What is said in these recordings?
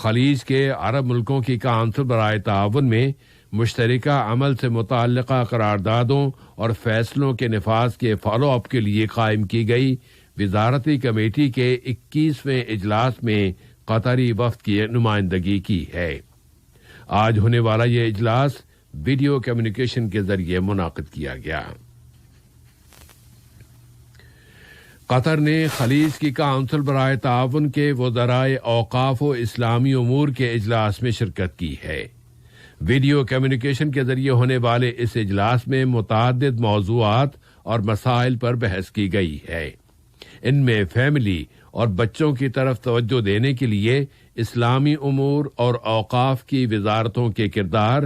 خلیج کے عرب ملکوں کی کونسل برائے تعاون میں مشترکہ عمل سے متعلقہ قراردادوں اور فیصلوں کے نفاذ کے فالو اپ کے لیے قائم کی گئی وزارتی کمیٹی کے 21ویں اجلاس میں قطری وفد کی نمائندگی کی ہے۔ آج ہونے والا یہ اجلاس ویڈیو کمیونیکیشن کے ذریعے منعقد کیا گیا۔ قطر نے خلیج کی کونسل برائے تعاون کے وزرائے اوقاف و اسلامی امور کے اجلاس میں شرکت کی ہے۔ ویڈیو کمیونیکیشن کے ذریعے ہونے والے اس اجلاس میں متعدد موضوعات اور مسائل پر بحث کی گئی ہے۔ ان میں فیملی اور بچوں کی طرف توجہ دینے کے لیے اسلامی امور اور اوقاف کی وزارتوں کے کردار،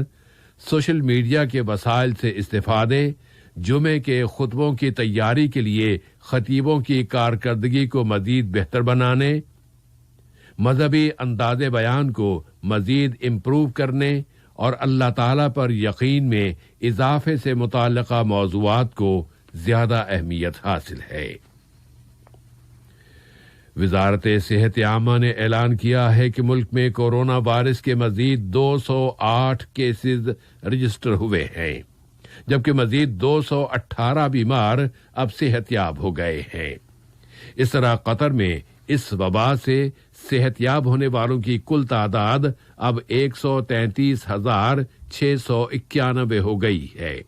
سوشل میڈیا کے وسائل سے استفادے، جمعے کے خطبوں کی تیاری کے لیے خطیبوں کی کارکردگی کو مزید بہتر بنانے، مذہبی انداز بیان کو مزید امپروو کرنے اور اللہ تعالی پر یقین میں اضافے سے متعلقہ موضوعات کو زیادہ اہمیت حاصل ہے۔ وزارت صحت عامہ نے اعلان کیا ہے کہ ملک میں کورونا وائرس کے مزید 208 کیسز رجسٹر ہوئے ہیں، جبکہ مزید 218 بیمار اب صحت یاب ہو گئے ہیں۔ اس طرح قطر میں اس وبا سے صحت یاب ہونے والوں کی کل تعداد اب 133,691 ہو گئی ہے۔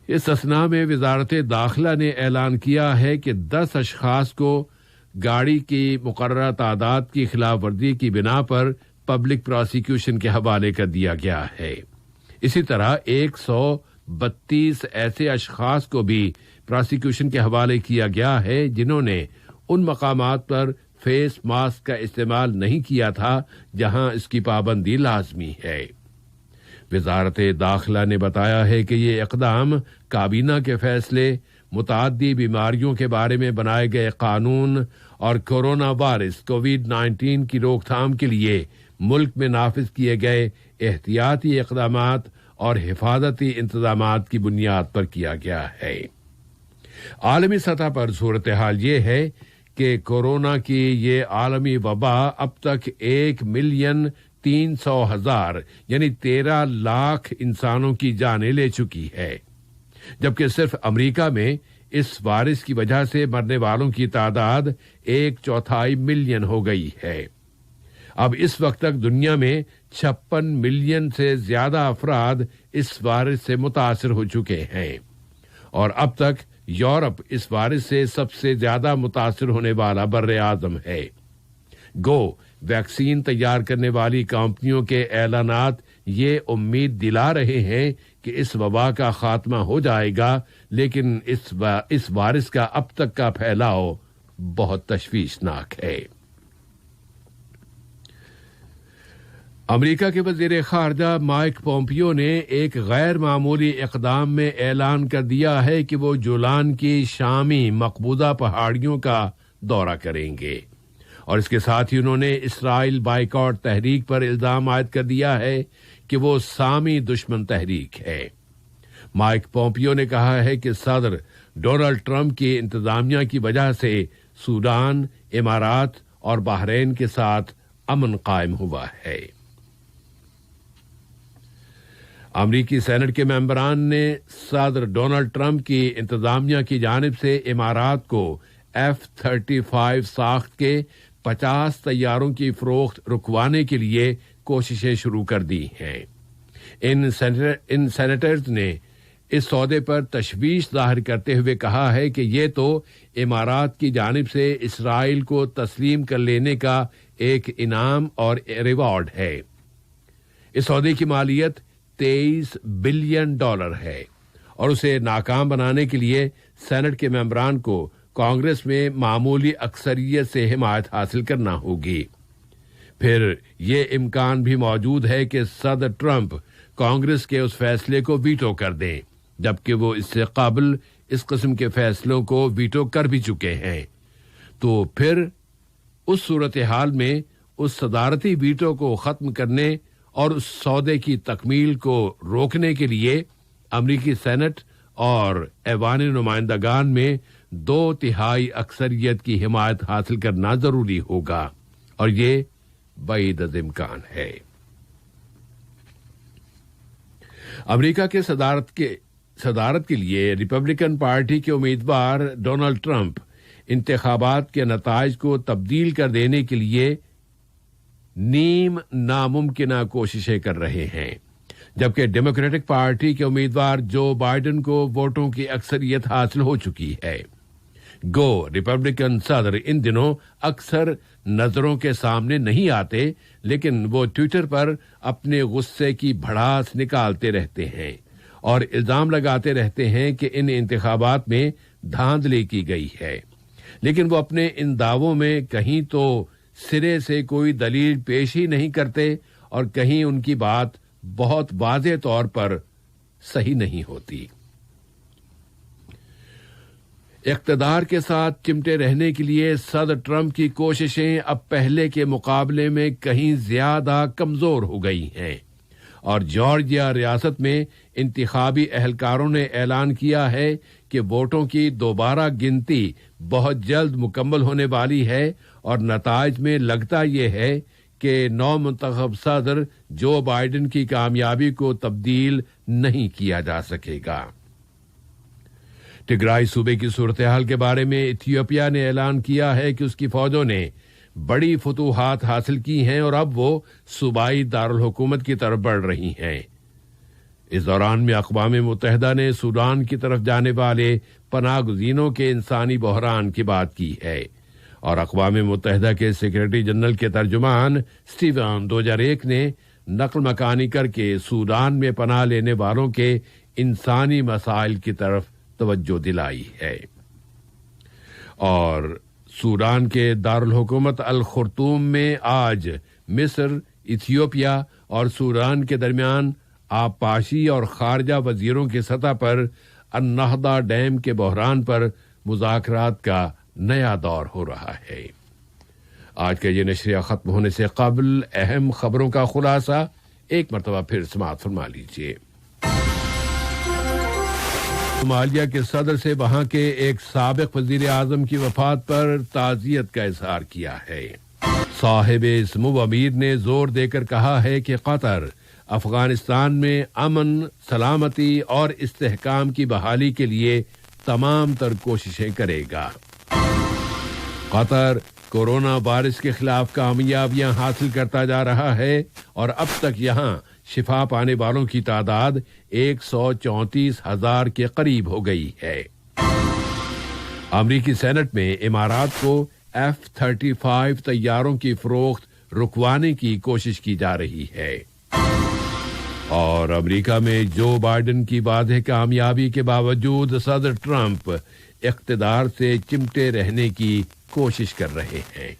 اس اثنا میں وزارت داخلہ نے اعلان کیا ہے کہ 10 اشخاص کو گاڑی کی مقررہ تعداد کی خلاف ورزی کی بنا پر پبلک پراسیکیوشن کے حوالے کر دیا گیا ہے۔ اسی طرح 132 ایسے اشخاص کو بھی پراسیکیوشن کے حوالے کیا گیا ہے جنہوں نے ان مقامات پر فیس ماسک کا استعمال نہیں کیا تھا جہاں اس کی پابندی لازمی ہے۔ وزارت داخلہ نے بتایا ہے کہ یہ اقدام کابینہ کے فیصلے، متعدی بیماریوں کے بارے میں بنائے گئے قانون اور کورونا وائرس کووڈ-19 کی روک تھام کے لیے ملک میں نافذ کیے گئے احتیاطی اقدامات اور حفاظتی انتظامات کی بنیاد پر کیا گیا ہے۔ عالمی سطح پر صورتحال یہ ہے کہ کورونا کی یہ عالمی وبا اب تک 1,300,000 یعنی 13 لاکھ انسانوں کی جانیں لے چکی ہے، جبکہ صرف امریکہ میں اس وائرس کی وجہ سے مرنے والوں کی تعداد 1.25 ملین ہو گئی ہے۔ اب اس وقت تک دنیا میں 56 ملین سے زیادہ افراد اس وائرس سے متاثر ہو چکے ہیں، اور اب تک یورپ اس وائرس سے سب سے زیادہ متاثر ہونے والا بر اعظم ہے۔ ویکسین تیار کرنے والی کمپنیوں کے اعلانات یہ امید دلا رہے ہیں کہ اس وبا کا خاتمہ ہو جائے گا، لیکن اس وائرس کا اب تک کا پھیلاؤ بہت تشویشناک ہے۔ امریکہ کے وزیر خارجہ مائک پومپیو نے ایک غیر معمولی اقدام میں اعلان کر دیا ہے کہ وہ جولان کی شامی مقبوضہ پہاڑیوں کا دورہ کریں گے، اور اس کے ساتھ ہی انہوں نے اسرائیل بائیکاٹ تحریک پر الزام عائد کر دیا ہے کہ وہ سامی دشمن تحریک ہے۔ مائک پومپیو نے کہا ہے کہ صدر ڈونلڈ ٹرمپ کی انتظامیہ کی وجہ سے سوڈان، امارات اور بحرین کے ساتھ امن قائم ہوا ہے۔ امریکی سینٹ کے ممبران نے صدر ڈونلڈ ٹرمپ کی انتظامیہ کی جانب سے امارات کو F-35 ساخت کے 50 طیاروں کی فروخت رکوانے کے لیے کوششیں شروع کر دی ہیں۔ ان سینیٹرز نے اس سودے پر تشویش ظاہر کرتے ہوئے کہا ہے کہ یہ تو امارات کی جانب سے اسرائیل کو تسلیم کر لینے کا ایک انعام اور ریوارڈ ہے۔ اس سودے کی مالیت $23 بلین ہے، اور اسے ناکام بنانے کے لیے سینٹ کے ممبران کو کانگریس میں معمولی اکثریت سے حمایت حاصل کرنا ہوگی۔ پھر یہ امکان بھی موجود ہے کہ صدر ٹرمپ کانگریس کے اس فیصلے کو ویٹو کر دیں، جبکہ وہ اس سے قبل اس قسم کے فیصلوں کو ویٹو کر بھی چکے ہیں۔ تو پھر اس صورتحال میں اس صدارتی ویٹو کو ختم کرنے اور اس سودے کی تکمیل کو روکنے کے لیے امریکی سینٹ اور ایوان نمائندگان میں 2/3 اکثریت کی حمایت حاصل کرنا ضروری ہوگا، اور یہ بعید از امکان ہے۔ امریکہ کے صدارت کے لیے ریپبلکن پارٹی کے امیدوار ڈونلڈ ٹرمپ انتخابات کے نتائج کو تبدیل کر دینے کے لیے نیم ناممکنہ کوششیں کر رہے ہیں، جبکہ ڈیموکریٹک پارٹی کے امیدوار جو بائیڈن کو ووٹوں کی اکثریت حاصل ہو چکی ہے۔ گو ریپبلکن صدر ان دنوں اکثر نظروں کے سامنے نہیں آتے، لیکن وہ ٹویٹر پر اپنے غصے کی بھڑاس نکالتے رہتے ہیں اور الزام لگاتے رہتے ہیں کہ ان انتخابات میں دھاندلی کی گئی ہے، لیکن وہ اپنے ان دعووں میں کہیں تو سرے سے کوئی دلیل پیش ہی نہیں کرتے اور کہیں ان کی بات بہت واضح طور پر صحیح نہیں ہوتی۔ اقتدار کے ساتھ چمٹے رہنے کے لیے صدر ٹرمپ کی کوششیں اب پہلے کے مقابلے میں کہیں زیادہ کمزور ہو گئی ہیں، اور جارجیا ریاست میں انتخابی اہلکاروں نے اعلان کیا ہے کہ ووٹوں کی دوبارہ گنتی بہت جلد مکمل ہونے والی ہے، اور نتائج میں لگتا یہ ہے کہ نو منتخب صدر جو بائیڈن کی کامیابی کو تبدیل نہیں کیا جا سکے گا۔ ٹگرائی صوبے کی صورتحال کے بارے میں ایتھیوپیا نے اعلان کیا ہے کہ اس کی فوجوں نے بڑی فتوحات حاصل کی ہیں اور اب وہ صوبائی دارالحکومت کی طرف بڑھ رہی ہیں۔ اس دوران میں اقوام متحدہ نے سوڈان کی طرف جانے والے پناہ گزینوں کے انسانی بحران کی بات کی ہے، اور اقوام متحدہ کے سیکرٹری جنرل کے ترجمان اسٹیفن دوجاریک نے نقل مکانی کر کے سوڈان میں پناہ لینے والوں کے انسانی مسائل کی طرف توجہ دلائی ہے۔ اور سوڈان کے دارالحکومت الخرطوم میں آج مصر، ایتھیوپیا اور سوڈان کے درمیان آبپاشی اور خارجہ وزیروں کی سطح پر النہضہ ڈیم کے بحران پر مذاکرات کا نیا دور ہو رہا ہے۔ آج کا یہ نشریہ ختم ہونے سے قبل اہم خبروں کا خلاصہ ایک مرتبہ پھر سماعت فرما لیجیے۔ صومالیہ کے صدر سے وہاں کے ایک سابق وزیر اعظم کی وفات پر تعزیت کا اظہار کیا ہے۔ صاحب سمو امیر نے زور دے کر کہا ہے کہ قطر افغانستان میں امن، سلامتی اور استحکام کی بحالی کے لیے تمام تر کوششیں کرے گا۔ قطر کورونا وائرس کے خلاف کامیابیاں حاصل کرتا جا رہا ہے اور اب تک یہاں شفا پانے والوں کی تعداد 134,000 کے قریب ہو گئی ہے۔ امریکی سینٹ میں امارات کو F-35 طیاروں کی فروخت رکوانے کی کوشش کی جا رہی ہے، اور امریکہ میں جو بائیڈن کی واضح کامیابی کے باوجود صدر ٹرمپ اقتدار سے چمٹے رہنے کی کوشش کر رہے ہیں۔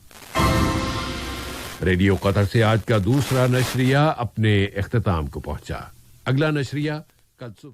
ریڈیو قطر سے آج کا دوسرا نشریہ اپنے اختتام کو پہنچا۔ اگلا نشریہ کل صبح